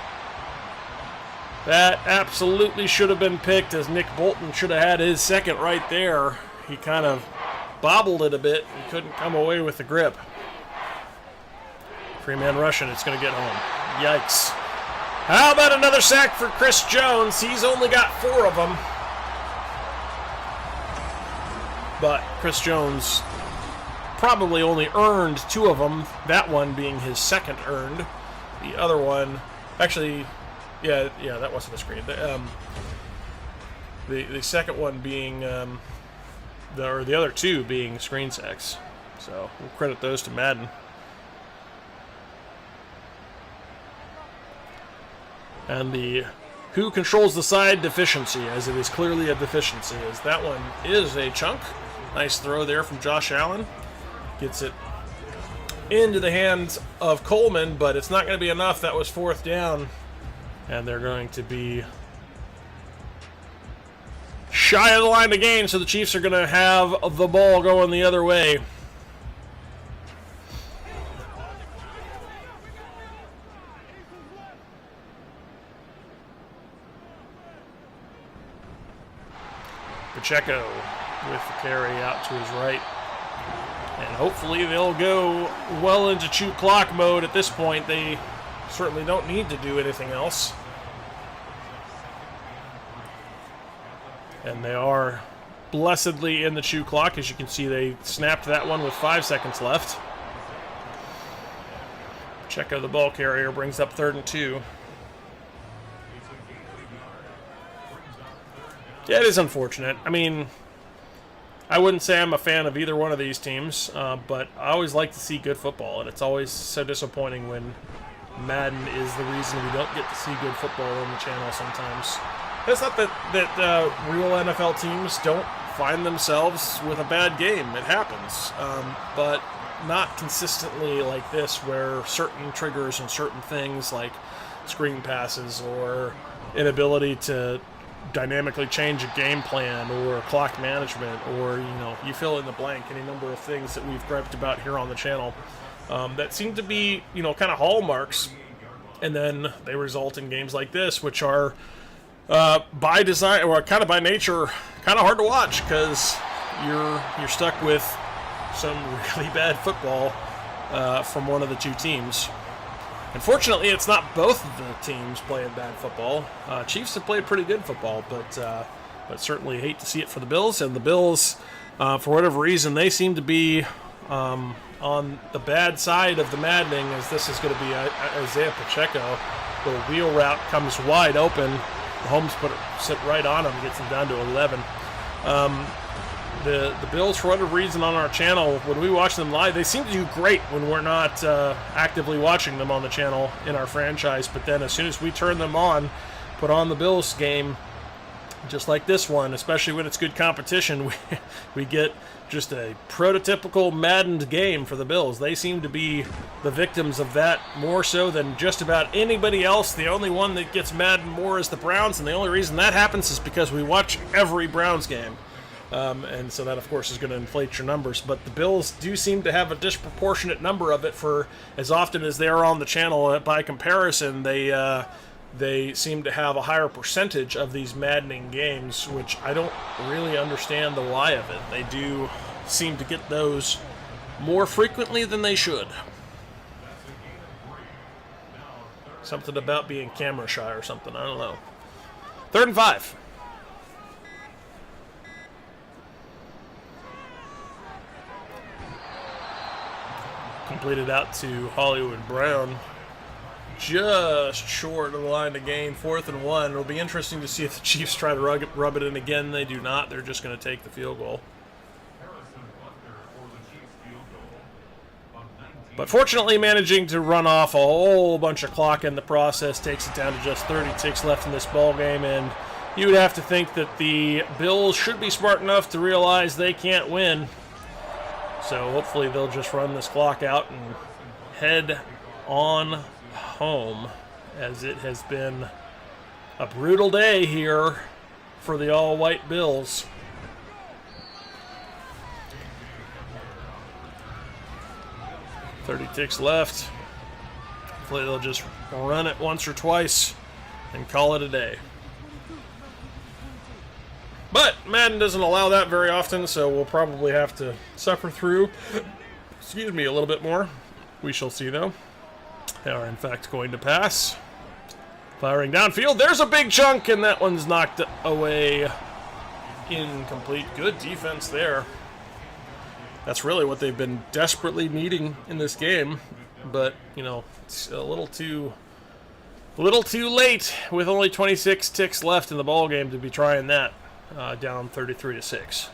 That absolutely should have been picked, as Nick Bolton should have had his second right there. He kind of bobbled it a bit and couldn't come away with the grip. 3-man rushing, it's going to get home. Yikes. How about another sack for Chris Jones? He's only got 4 of them. But Chris Jones probably only earned 2 of them, that one being his second earned. The other one, actually, yeah, that wasn't a screen. The second one being, the other 2 being screen sacks. So we'll credit those to Madden. And the who controls the side deficiency, as it is clearly a deficiency, as that one is a chunk. Nice throw there from Josh Allen. Gets it into the hands of Coleman, but it's not going to be enough. That was 4th down, and they're going to be shy of the line to gain, so the Chiefs are going to have the ball going the other way. Pacheco with the carry out to his right. And hopefully they'll go well into chew clock mode at this point. They certainly don't need to do anything else. And they are blessedly in the chew clock. As you can see, they snapped that one with 5 seconds left. Pacheco, the ball carrier, brings up 3rd and 2. Yeah, it is unfortunate. I mean, I wouldn't say I'm a fan of either one of these teams, but I always like to see good football, and it's always so disappointing when Madden is the reason we don't get to see good football on the channel sometimes. It's not that real NFL teams don't find themselves with a bad game. It happens. But not consistently like this, where certain triggers and certain things like screen passes or inability to dynamically change a game plan or clock management, or you fill in the blank, any number of things that we've griped about here on the channel that seem to be kind of hallmarks, and then they result in games like this, which are by design or kind of by nature kind of hard to watch, because you're stuck with some really bad football from one of the two teams. Unfortunately, it's not both of the teams playing bad football. Chiefs have played pretty good football, but certainly hate to see it for the Bills. And the Bills, for whatever reason, they seem to be on the bad side of the maddening, as this is going to be Isaiah Pacheco. The wheel route comes wide open. Mahomes sit right on him, gets him down to 11. The Bills, for whatever reason, on our channel, when we watch them live, they seem to do great when we're not actively watching them on the channel in our franchise. But then as soon as we turn them on, put on the Bills game, just like this one, especially when it's good competition, we get just a prototypical maddened game for the Bills. They seem to be the victims of that more so than just about anybody else. The only one that gets maddened more is the Browns, and the only reason that happens is because we watch every Browns game. And so that, of course, is going to inflate your numbers. But the Bills do seem to have a disproportionate number of it for as often as they're on the channel. By comparison, they seem to have a higher percentage of these maddening games, which I don't really understand the why of it. They do seem to get those more frequently than they should. Something about being camera shy or something, I don't know. 3rd and 5. Completed out to Hollywood Brown. Just short of the line to gain. 4th and 1. It'll be interesting to see if the Chiefs try to rub it in again. They do not. They're just going to take the field goal. But fortunately, managing to run off a whole bunch of clock in the process takes it down to just 30 ticks left in this ball game. And you would have to think that the Bills should be smart enough to realize they can't win. So hopefully they'll just run this clock out and head on home, as it has been a brutal day here for the all-white Bills. .30 ticks left. Hopefully they'll just run it once or twice and call it a day. But Madden doesn't allow that very often, so we'll probably have to suffer through, a little bit more. We shall see, though. They are, in fact, going to pass. Firing downfield. There's a big chunk, and that one's knocked away. Incomplete. Good defense there. That's really what they've been desperately needing in this game. But, it's a little too late with only 26 ticks left in the ball game to be trying that. Down 33-6.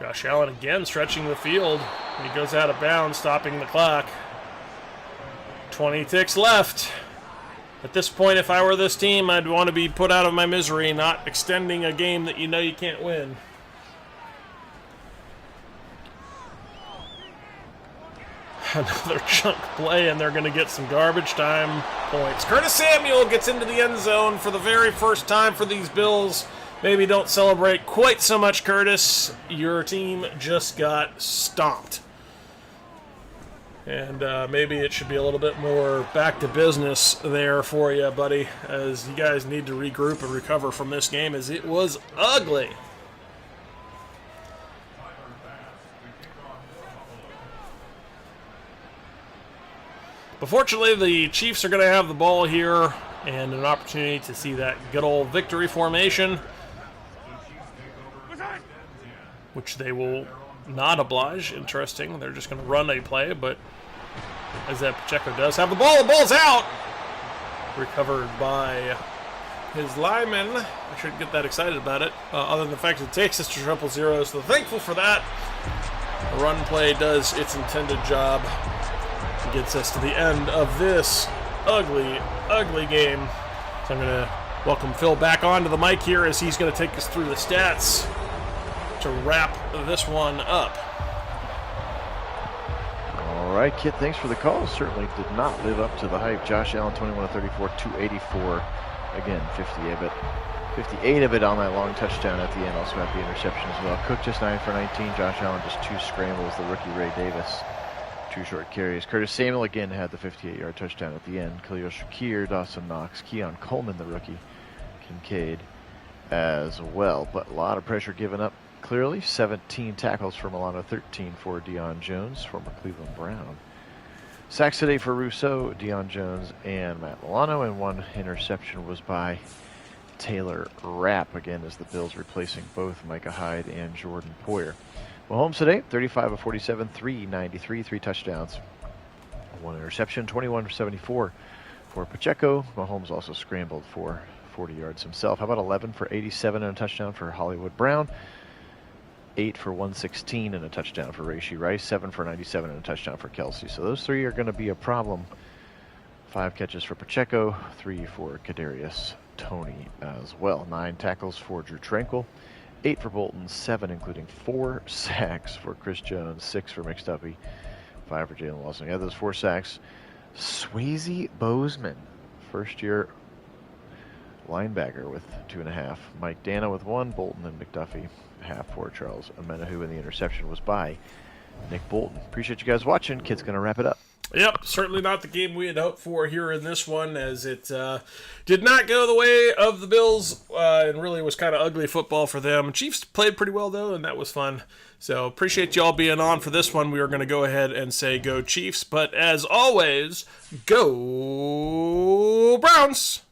Josh Allen again stretching the field. He goes out of bounds, stopping the clock. 20 ticks left. At this point, if I were this team, I'd want to be put out of my misery, not extending a game that you can't win. Another chunk play, and they're going to get some garbage time points. Curtis Samuel gets into the end zone for the very first time for these Bills. Maybe don't celebrate quite so much, Curtis. Your team just got stomped. And maybe it should be a little bit more back to business there for you, buddy, as you guys need to regroup and recover from this game, as it was ugly. But fortunately, the Chiefs are going to have the ball here and an opportunity to see that good old victory formation, which they will not oblige. Interesting. They're just going to run a play, but as that Pacheco does have the ball. The ball's out! Recovered by his lineman. I shouldn't get that excited about it, other than the fact that it takes us to 0-0, so thankful for that. The run play does its intended job. Gets us to the end of this ugly, ugly game. So I'm going to Welcome Phil back onto the mic here as he's going to take us through the stats to wrap this one up. All right, Kit, thanks for the call. Certainly did not live up to the hype. Josh Allen, 21 of 34, 284. Again, 58 of it on that long touchdown at the end. Also had the interception as well. Cook just 9 for 19. Josh Allen just 2 scrambles. The rookie Ray Davis, 2 short carries. Curtis Samuel again had the 58-yard touchdown at the end. Khalil Shakir, Dawson Knox, Keon Coleman, the rookie, Kincaid as well. But a lot of pressure given up. Clearly, 17 tackles for Milano, 13 for Deion Jones, former Cleveland Brown. Sacks today for Rousseau, Deion Jones, and Matt Milano, and 1 interception was by Taylor Rapp, again, as the Bills replacing both Micah Hyde and Jordan Poyer. Mahomes today, 35 of 47, 393, 3 touchdowns, 1 interception, 21 for 74 for Pacheco. Mahomes also scrambled for 40 yards himself. How about 11 for 87 and a touchdown for Hollywood Brown? 8 for 116 and a touchdown for Rashee Rice, 7 for 97 and a touchdown for Kelsey. So those 3 are going to be a problem. 5 catches for Pacheco, 3 for Kadarius Toney as well. 9 tackles for Drew Tranquil, 8 for Bolton, 7 including 4 sacks for Chris Jones, 6 for McStuffy, 5 for Jalen Lawson. Yeah, those 4 sacks. Swayze Bozeman, first-year linebacker with 2.5. Mike Dana with 1, Bolton and McDuffie half for Charles Amenahu, and the interception was by Nick Bolton. Appreciate you guys watching. Kid's going to wrap it up. Yep, certainly not the game we had hoped for here in this one, as it did not go the way of the Bills, and really was kind of ugly football for them. Chiefs played pretty well, though, and that was fun. So appreciate y'all being on for this one. We are going to go ahead and say go Chiefs, but as always, go Browns!